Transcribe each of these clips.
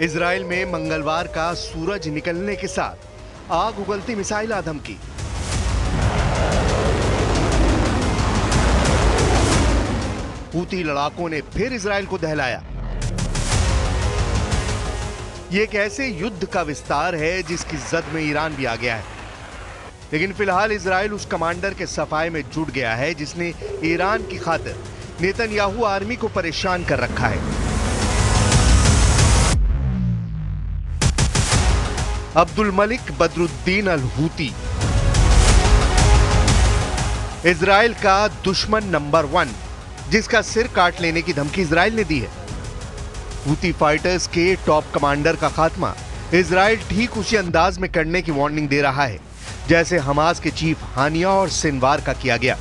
Israel में मंगलवार का सूरज निकलने के साथ आग उगलती मिसाइल आदम की। हूती लड़ाकों ने फिर इजराइल को दहलाया। यह एक ऐसे युद्ध का विस्तार है जिसकी जद में ईरान भी आ गया है, लेकिन फिलहाल इजराइल उस कमांडर के सफाए में जुट गया है जिसने ईरान की खातिर नेतन्याहू आर्मी को परेशान कर रखा है। Abdul Malik Badruddin al Houthi Israel का दुश्मन नंबर 1, जिसका सिर काट लेने की धमकी इजराइल ने दी है। हूती फाइटर्स के टॉप कमांडर का खात्मा इजराइल ठीक उसी अंदाज में करने की वार्निंग दे रहा है जैसे हमास के चीफ हानिया और सिनवार का किया गया।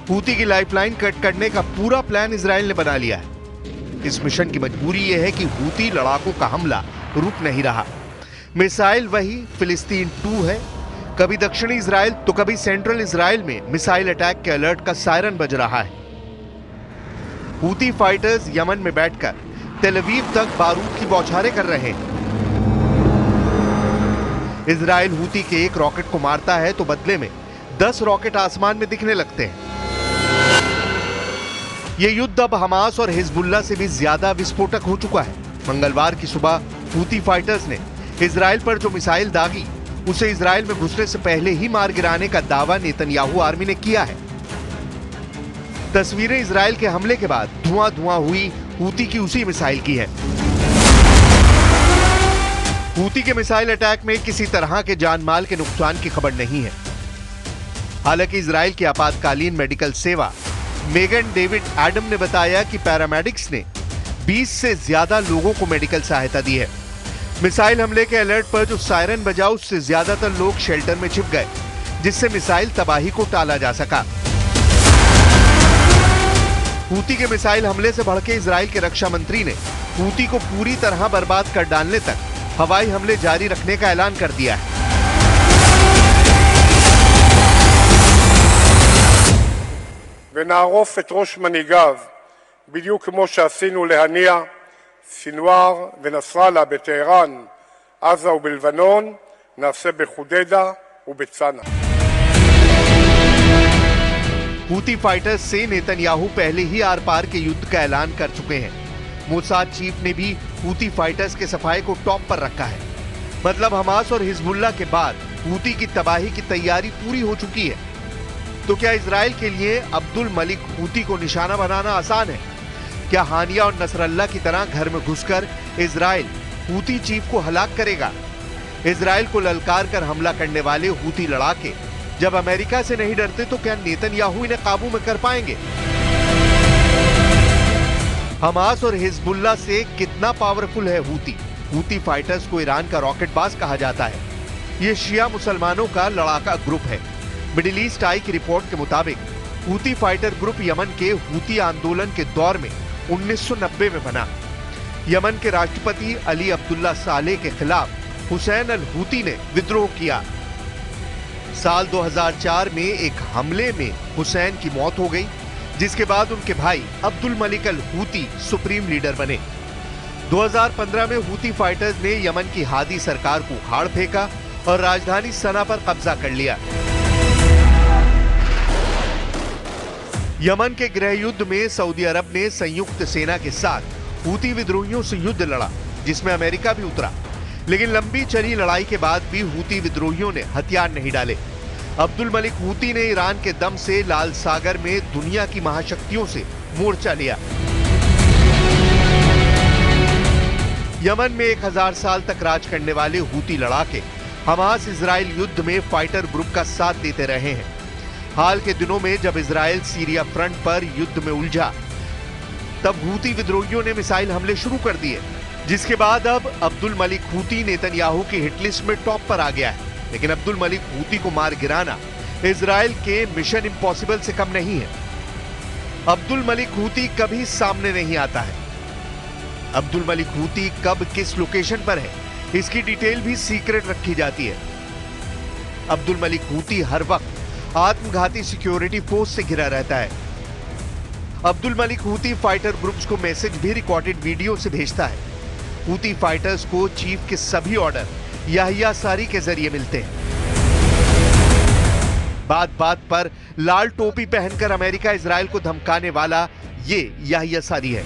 हूती की लाइफलाइन कट करने का पूरा प्लान इजराइल ने बना लिया है। इस मिशन की मजबूरी यह है कि हूती लड़ाकों का हमला रुक नहीं रहा। मिसाइल वही फिलिस्तीन 2 है। कभी दक्षिणी इजराइल तो कभी सेंट्रल इजराइल में मिसाइल अटैक के अलर्ट का सायरन बज रहा है। हूती फाइटर्स यमन में बैठकर तेल अवीव तक बारूद की बौछारें कर रहे हैं। इजराइल हूती के एक रॉकेट को मारता है तो बदले में 10 रॉकेट आसमान में दिखने लगते हैं। यह युद्ध अब हमास और हिजबुल्लाह से भी ज्यादा विस्फोटक हो चुका है। मंगलवार की सुबह हूती फाइटर्स ने इजराइल पर जो मिसाइल दागी उसे इजराइल में घुसने से पहले ही मार गिराने का दावा नेतन्याहू आर्मी ने किया है। तस्वीरें इजराइल के हमले के बाद धुआं धुआं हुई हूती की उसी मिसाइल की है। हूती के मिसाइल अटैक में किसी तरह के जानमाल के नुकसान की खबर नहीं है। हालांकि इजराइल की आपातकालीन मेडिकल सेवा मेगन डेविड एडम ने बताया कि पैरामेडिक्स ने 20 से ज्यादा लोगों को मेडिकल सहायता दी है। मिसाइल हमले के अलर्ट पर जो सायरन बजा उससे ज्यादातर लोग शेल्टर में छिप गए, जिससे मिसाइल तबाही को टाला जा सका। हूती के मिसाइल हमले से भड़के इजराइल के रक्षा मंत्री ने हूती को पूरी तरह बर्बाद कर डालने तक हवाई हमले जारी रखने का ऐलान कर दिया है। ונערוף את ראש מנהיגיו בדיוק כמו שעשינו להניע סינואר ונסראללה בטהרן, עזה ובלבנון, נעשה בחודדה ובצנע। हूती फाइटर्स से नेतन्याहू पहले ही आर पार के युद्ध का ऐलान कर चुके हैं। मोसाद चीफ ने भी हूती फाइटर्स के सफाए को टॉप पर रखा है। मतलब हमास और हिजबुल्लाह के बाद हूती की तबाही की तैयारी पूरी हो चुकी है। तो क्या इजराइल के लिए अब्दुल मलिक हूती को निशाना बनाना आसान है? क्या हानिया और नसरल्ला की तरह घर में घुसकर इजराइल हूती चीफ को हलाक करेगा? इजराइल को ललकार कर हमला करने वाले हूती लड़ाके जब अमेरिका से नहीं डरते तो क्या नेतन्याहू इन्हें काबू में कर पाएंगे? हमास और हिजबुल्लाह से कितना पावरफुल है हूती? हूती फाइटर्स को ईरान का रॉकेटबाज कहा जाता है। यह शिया मुसलमानों का लड़ाका ग्रुप है। मिडिल ईस्ट आई की रिपोर्ट के मुताबिक हूती फाइटर ग्रुप यमन के हूती आंदोलन के दौर में 1990 में बना। यमन के राष्ट्रपति अली अब्दुल्ला सालेह के खिलाफ हुसैन अल हूती ने विद्रोह किया। साल 2004 में एक हमले में हुसैन की मौत हो गई, जिसके बाद उनके भाई Abdul Malik al Houthi supreme leader बने। 2015 में हूती फाइटर्स ने यमन की हादी सरकार को उखाड़ फेंका और राजधानी सना पर कब्जा कर लिया। यमन के गृह युद्ध में सऊदी अरब ने संयुक्त सेना के साथ हूती विद्रोहियों से युद्ध लड़ा, जिसमें अमेरिका भी उतरा। लेकिन लंबी चली लड़ाई के बाद भी हूती विद्रोहियों ने हथियार नहीं डाले। अब्दुल मलिक हूती ने ईरान के दम से लाल सागर में दुनिया की महाशक्तियों से मोर्चा लिया। यमन में 1000 साल तक राज करने वाले हूती लड़ाके हमास इजराइल युद्ध में फाइटर ग्रुप का साथ देते रहे हैं। हाल के दिनों में जब इजराइल सीरिया फ्रंट पर युद्ध में उलझा, तब हूती विद्रोहियों ने मिसाइल हमले शुरू कर दिए, जिसके बाद अब अब्दुल मलिक हूती नेतन्याहू की हिटलिस्ट में टॉप पर आ गया है। लेकिन अब्दुल मलिक हूती को मार गिराना इजराइल के मिशन इम्पॉसिबल से कम नहीं है। अब्दुल मलिक हूती कभी सामने नहीं आता है। अब्दुल मलिक हूती कब किस लोकेशन पर है, इसकी डिटेल भी सीक्रेट रखी जाती है। अब्दुल मलिक हूती हर वक्त आत्मघाती सिक्योरिटी फोर्स से घिरा रहता है। Abdul Malik Houthi fighter groups को मैसेज भी रिकॉर्डेड वीडियो से भेजता है। हूती फाइटर्स को चीफ के सभी ऑर्डर याहिया सारी के जरिए मिलते हैं। बात बात पर लाल टोपी पहनकर अमेरिका इजराइल को धमकाने वाला ये याहिया सारी है।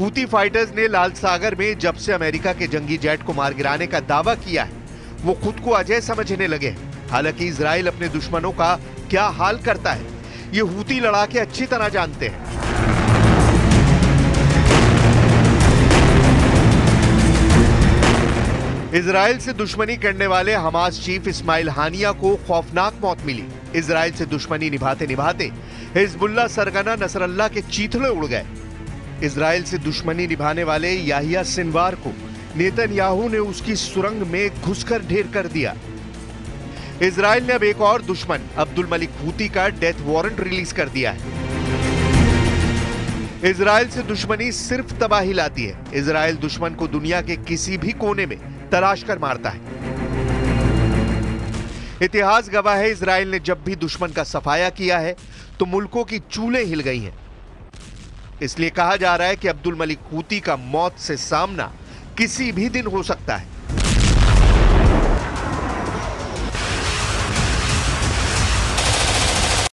हूती फाइटर्स ने लाल सागर में जब से अमेरिका के जंगी जेट को मार गिराने का दावा किया है, वो खुद को अजय समझने लगे हैं। हालांकि इजराइल अपने दुश्मनों का क्या हाल करता है, ये हूती लड़ाके अच्छी तरह जानते हैं। इजराइल से दुश्मनी करने वाले हमास चीफ इस्माइल हानिया को खौफनाक मौत मिली। इजराइल से दुश्मनी निभाते निभाते हिजबुल्लाह सरगना नसरल्लाह के चीथड़े उड़ गए। इजराइल से दुश्मनी निभाने वाले याहिया सिनवार को नेतन्याहू ने उसकी सुरंग में घुसकर ढेर कर दिया। इजराइल ने अब एक और दुश्मन अब्दुल मलिक हूती का डेथ वारंट रिलीज कर दिया है। इजराइल से दुश्मनी सिर्फ तबाही लाती है। इजराइल दुश्मन को दुनिया के किसी भी कोने में तलाश कर मारता है। इतिहास गवाह है, इजराइल ने जब भी दुश्मन का सफाया किया है तो मुल्कों की चूलें हिल गई हैं। इसलिए कहा जा रहा है कि अब्दुल मलिक हूती का मौत से सामना किसी भी दिन हो सकता है।